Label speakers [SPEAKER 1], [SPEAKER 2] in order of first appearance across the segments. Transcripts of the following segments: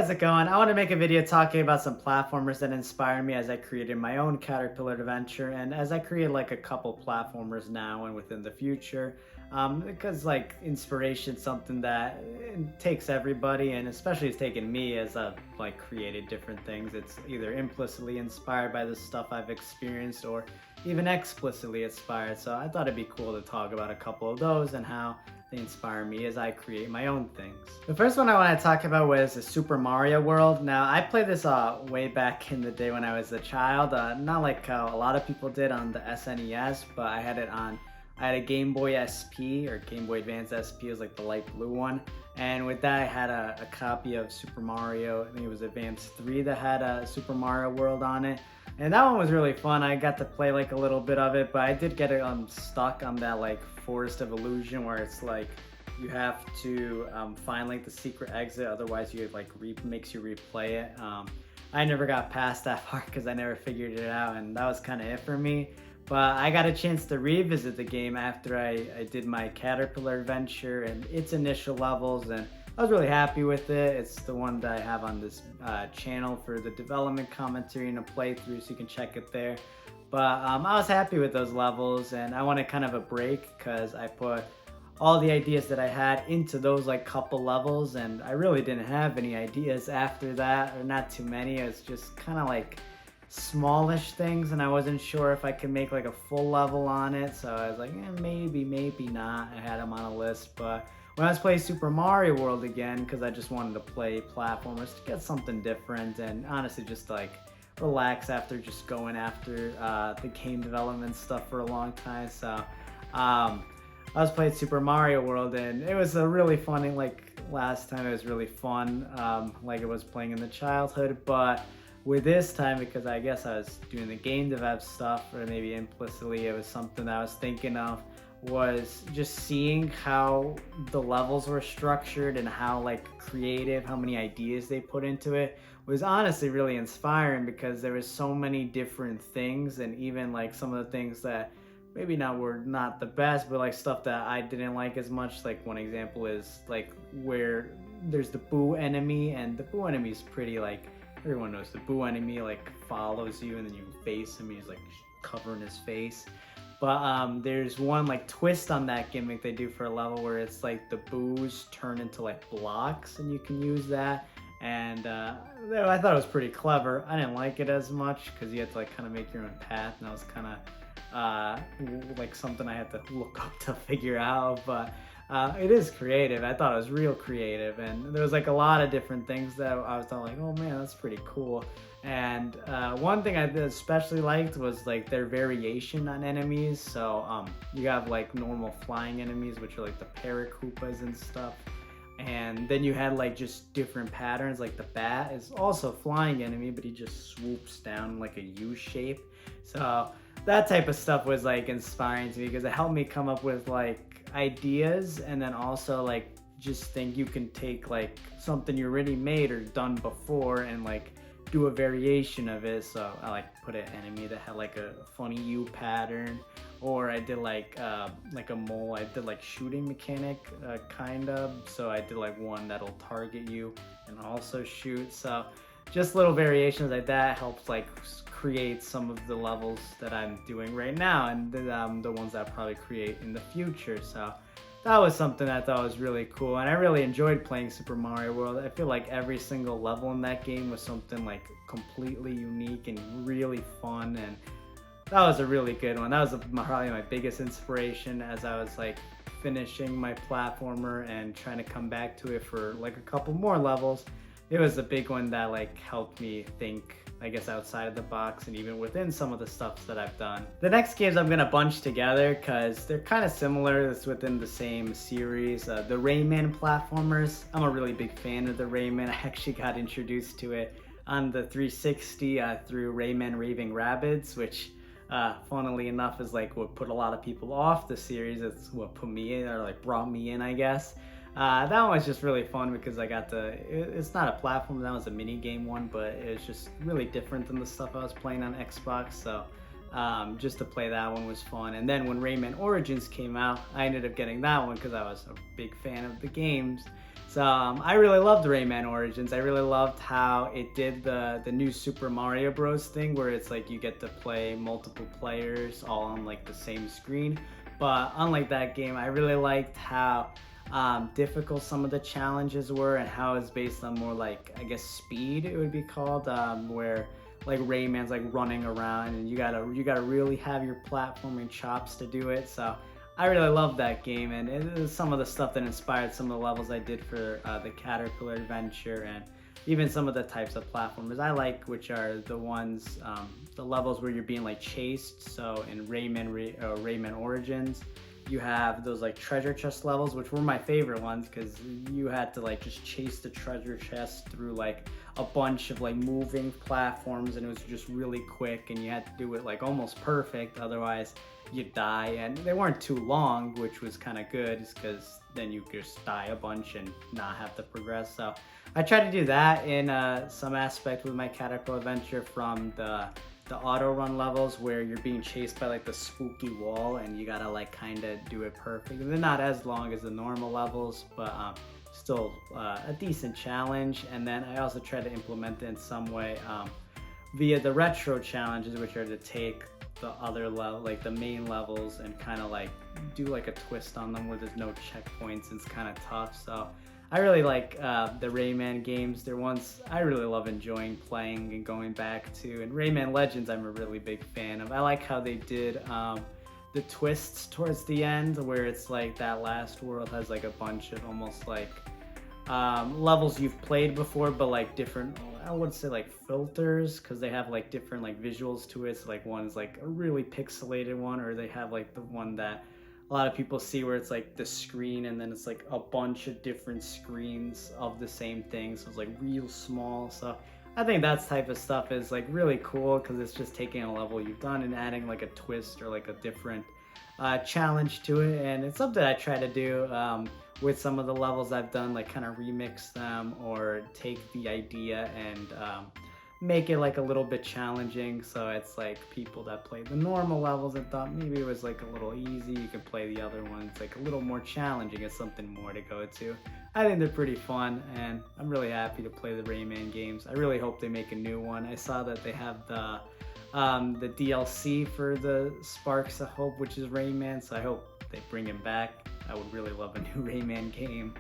[SPEAKER 1] how's it going? I want to make a video talking about some platformers that inspire me as I created my own Caterpillar adventure and as I create like a couple platformers now and within the future. Because like inspiration something that takes everybody and especially it's taken me as I've like created different things. It's either implicitly inspired by the stuff I've experienced or even explicitly inspired. So I thought it'd be cool to talk about a couple of those and how they inspire me as I create my own things. The first one I want to talk about was the Super Mario World. Now, I played this way back in the day when I was a child, not like how a lot of people did on the SNES, but I had a Game Boy SP or Game Boy Advance SP, it was like the light blue one. And with that, I had a copy of Super Mario, I think it was Advance 3 that had a Super Mario World on it. And that one was really fun. I got to play like a little bit of it, but I did get it stuck on that like Forest of Illusion where it's like you have to find like the secret exit, otherwise you like makes you replay it. I never got past that part because I never figured it out, and that was kind of it for me. But I got a chance to revisit the game after I did my Caterpillar adventure and its initial levels, and I was really happy with it. It's the one that I have on this channel for the development commentary and a playthrough, so you can check it there. But I was happy with those levels, and I wanted kind of a break because I put all the ideas that I had into those like couple levels, and I really didn't have any ideas after that, or not too many. It's just kind of like smallish things, and I wasn't sure if I could make like a full level on it, so I was like, maybe not. I had them on a list, but when I was playing Super Mario World again, because I just wanted to play platformers to get something different and honestly just like relax after just going after the game development stuff for a long time. So I was playing Super Mario World, and it was a really funny, like last time it was really fun, like it was playing in the childhood, but with this time, because I guess I was doing the game dev stuff, or maybe implicitly it was something that I was thinking of, was just seeing how the levels were structured and how like creative, how many ideas they put into it was honestly really inspiring, because there was so many different things, and even like some of the things that maybe were not the best, but like stuff that I didn't like as much. Like one example is like where there's the Boo enemy, and the Boo enemy is pretty like, everyone knows the Boo enemy like follows you and then you face him, he's like covering his face. But there's one like twist on that gimmick they do for a level where it's like the Boos turn into like blocks and you can use that. And I thought it was pretty clever. I didn't like it as much because you had to like kind of make your own path, and that was kind of like something I had to look up to figure out. But it is creative. I thought it was real creative, and there was like a lot of different things that I was like, oh man, that's pretty cool. And one thing I especially liked was like their variation on enemies. So you have like normal flying enemies, which are like the Paracoopas and stuff, and then you had like just different patterns. Like the bat is also a flying enemy, but he just swoops down like a U shape. So that type of stuff was like inspiring to me because it helped me come up with like ideas, and then also like just think you can take like something you already made or done before and like do a variation of it. So I like put an enemy that had like a funny U pattern, or I did like a mole. I did like shooting mechanic kind of, so I did like one that'll target you and also shoot. So just little variations like that helps like create some of the levels that I'm doing right now, and the ones that I'll probably create in the future. So that was something I thought was really cool, and I really enjoyed playing Super Mario World. I feel like every single level in that game was something like completely unique and really fun, and that was a really good one. That was probably my biggest inspiration as I was like finishing my platformer and trying to come back to it for like a couple more levels. It was a big one that like helped me think, I guess, outside of the box and even within some of the stuff that I've done. The next games I'm gonna bunch together because they're kind of similar. It's within the same series. The Rayman platformers. I'm a really big fan of the Rayman. I actually got introduced to it on the 360 through Rayman Raving Rabbids, which funnily enough is like what put a lot of people off the series. It's what put me in, or like brought me in, I guess. That one was just really fun because I got it's not a platform, that was a mini game one, but it was just really different than the stuff I was playing on Xbox. So just to play that one was fun. And then when Rayman Origins came out, I ended up getting that one because I was a big fan of the games. So I really loved Rayman Origins. I really loved how it did the new Super Mario Bros. Thing where it's like you get to play multiple players all on like the same screen. But unlike that game, I really liked how difficult some of the challenges were and how it's based on more like, I guess, speed it would be called, where like Rayman's like running around and you gotta really have your platforming chops to do it. So I really love that game, and it is some of the stuff that inspired some of the levels I did for the Caterpillar Adventure, and even some of the types of platformers I like, which are the ones, the levels where you're being like chased. So in Rayman Origins, you have those like treasure chest levels, which were my favorite ones because you had to like just chase the treasure chest through like a bunch of like moving platforms, and it was just really quick, and you had to do it like almost perfect, otherwise you'd die. And they weren't too long, which was kind of good because then you just die a bunch and not have to progress. So I tried to do that in some aspect with my Caterpillar Adventure, from the auto run levels where you're being chased by like the spooky wall and you gotta like kind of do it perfect. And they're not as long as the normal levels, but still a decent challenge. And then I also try to implement it in some way via the retro challenges, which are to take the other level, like the main levels, and kind of like do like a twist on them where there's no checkpoints. It's kind of tough. So I really like the Rayman games. They're ones I really love enjoying playing and going back to. And Rayman Legends I'm a really big fan of. I like how they did the twists towards the end, where it's like that last world has like a bunch of almost like levels you've played before, but like different, I would say like filters, because they have like different like visuals to it. So like one's like a really pixelated one, or they have like the one that a lot of people see where it's like the screen and then it's like a bunch of different screens of the same thing, so it's like real small. So I think that type of stuff is like really cool because it's just taking a level you've done and adding like a twist or like a different challenge to it. And it's something I try to do with some of the levels I've done, like kind of remix them or take the idea and make it like a little bit challenging. So it's like people that play the normal levels and thought maybe it was like a little easy, you can play the other ones like a little more challenging as something more to go to. I think they're pretty fun, and I'm really happy to play the Rayman games. I really hope they make a new one. I saw that they have the DLC for the Sparks of Hope, which is Rayman, so I hope they bring him back. I would really love a new Rayman game.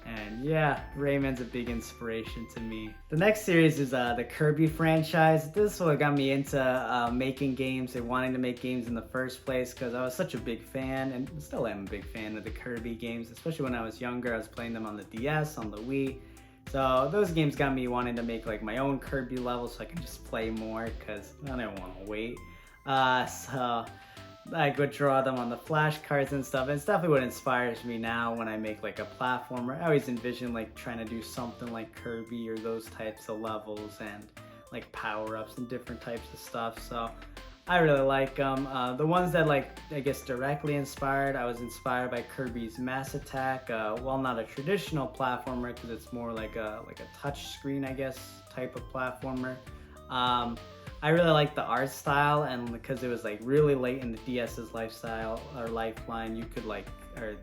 [SPEAKER 1] And yeah, Rayman's a big inspiration to me. The next series is the Kirby franchise. This is what got me into making games and wanting to make games in the first place, because I was such a big fan, and still am a big fan of the Kirby games, especially when I was younger. I was playing them on the DS, on the Wii. So those games got me wanting to make like my own Kirby levels so I can just play more, because I didn't want to wait. So I could draw them on the flashcards and stuff. And it's definitely what inspires me now when I make like a platformer. I always envision like trying to do something like Kirby or those types of levels, and like power-ups and different types of stuff. So I really like them. The ones that like, I guess, directly inspired, I was inspired by Kirby's Mass Attack. Well, not a traditional platformer because it's more like a touch screen, I guess, type of platformer. I really like the art style, and because it was like really late in the DS's lifestyle or lifeline, you could like, or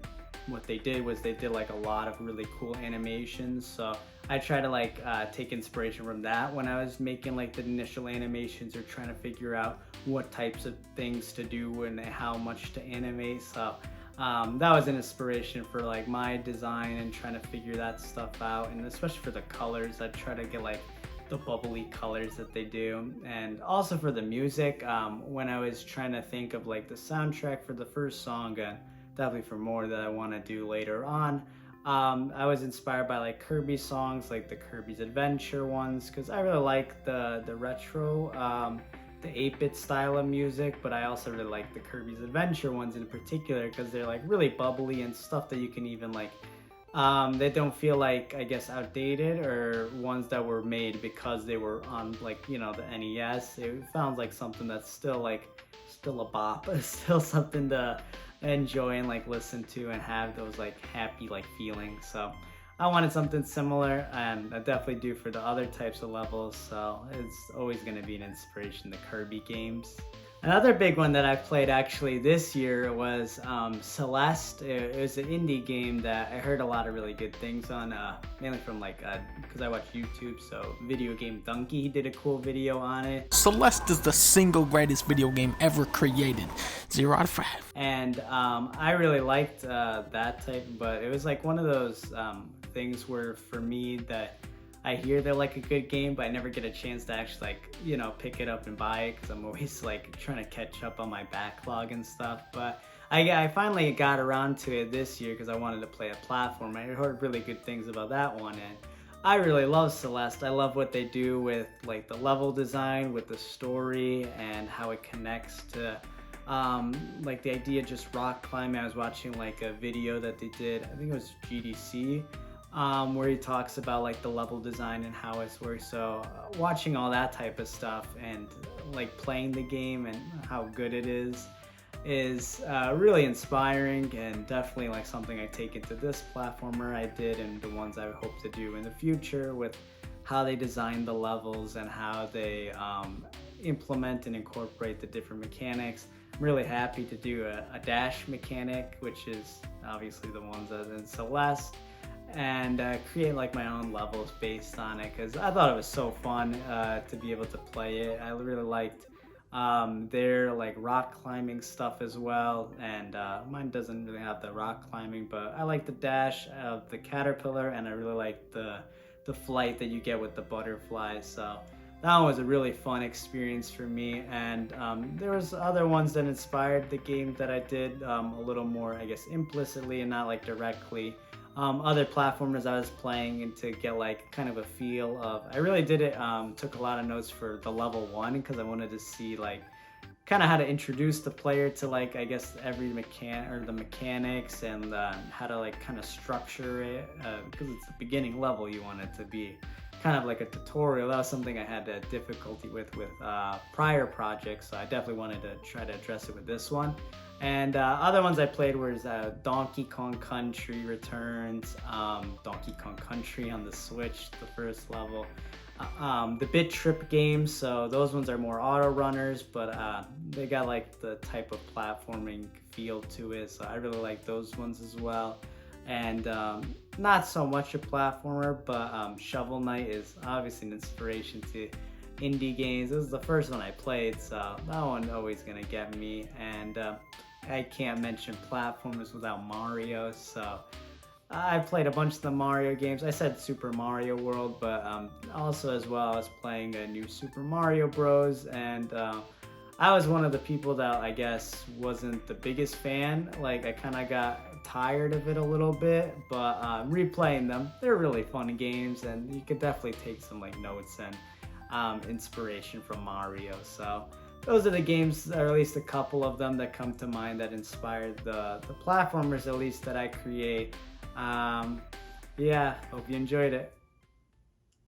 [SPEAKER 1] what they did was they did like a lot of really cool animations. So I try to like take inspiration from that when I was making like the initial animations or trying to figure out what types of things to do and how much to animate. So that was an inspiration for like my design and trying to figure that stuff out. And especially for the colors, I try to get like the bubbly colors that they do. And also for the music, when I was trying to think of like the soundtrack for the first song, and definitely for more that I want to do later on, I was inspired by like Kirby songs, like the Kirby's Adventure ones, because I really like the retro, the 8-bit style of music, but I also really like the Kirby's Adventure ones in particular because they're like really bubbly and stuff that you can even like, they don't feel like, I guess, outdated or ones that were made because they were on like, you know, the NES. It sounds like something that's still a bop, still something to enjoy and like listen to and have those like happy like feelings. So I wanted something similar, and I definitely do for the other types of levels. So it's always going to be an inspiration, the Kirby games. Another big one that I played actually this year was Celeste. It was an indie game that I heard a lot of really good things on, mainly from like, because I watch YouTube, so video game Dunkey, he did a cool video on it.
[SPEAKER 2] Celeste is the single greatest video game ever created. 0 out of 5.
[SPEAKER 1] And I really liked that type, but it was like one of those things where for me that I hear they're like a good game, but I never get a chance to actually like, you know, pick it up and buy it because I'm always like trying to catch up on my backlog and stuff. But I finally got around to it this year because I wanted to play a platform. I heard really good things about that one, and I really love Celeste. I love what they do with like the level design, with the story, and how it connects to like the idea of just rock climbing. I was watching like a video that they did, I think it was GDC, where he talks about like the level design and how it's works. So watching all that type of stuff and like playing the game and how good it is really inspiring, and definitely like something I take into this platformer I did and the ones I hope to do in the future, with how they design the levels and how they implement and incorporate the different mechanics. I'm really happy to do a dash mechanic, which is obviously the ones that in Celeste, and create like my own levels based on it, because I thought it was so fun to be able to play it. I really liked their like rock climbing stuff as well, and mine doesn't really have the rock climbing, but I like the dash of the caterpillar, and I really like the flight that you get with the butterflies. So that one was a really fun experience for me, and there was other ones that inspired the game that I did a little more, I guess, implicitly and not like directly. Other platformers I was playing and to get like kind of a feel of. I really did it, took a lot of notes for the level 1 because I wanted to see like kind of how to introduce the player to like, I guess, every the mechanics, and how to like kind of structure it, because it's the beginning level. You want it to be kind of like a tutorial. That was something I had difficulty with prior projects, so I definitely wanted to try to address it with this one. And other ones I played was Donkey Kong Country Returns, Donkey Kong Country on the Switch, the first level, the Bit Trip games. So those ones are more auto runners, but they got like the type of platforming feel to it, so I really like those ones as well. And not so much a platformer, but Shovel Knight is obviously an inspiration to indie games. This is the first one I played, so that one always gonna get me. And I can't mention platformers without Mario, so I played a bunch of the Mario games. I said Super Mario World, but also as well I was playing a new Super Mario Bros, and I was one of the people that I guess wasn't the biggest fan. Like I kind of got tired of it a little bit, but replaying them, they're really fun games, and you could definitely take some like notes and inspiration from Mario. So those are the games, or at least a couple of them that come to mind that inspired the platformers, at least that I create. Yeah, hope you enjoyed it.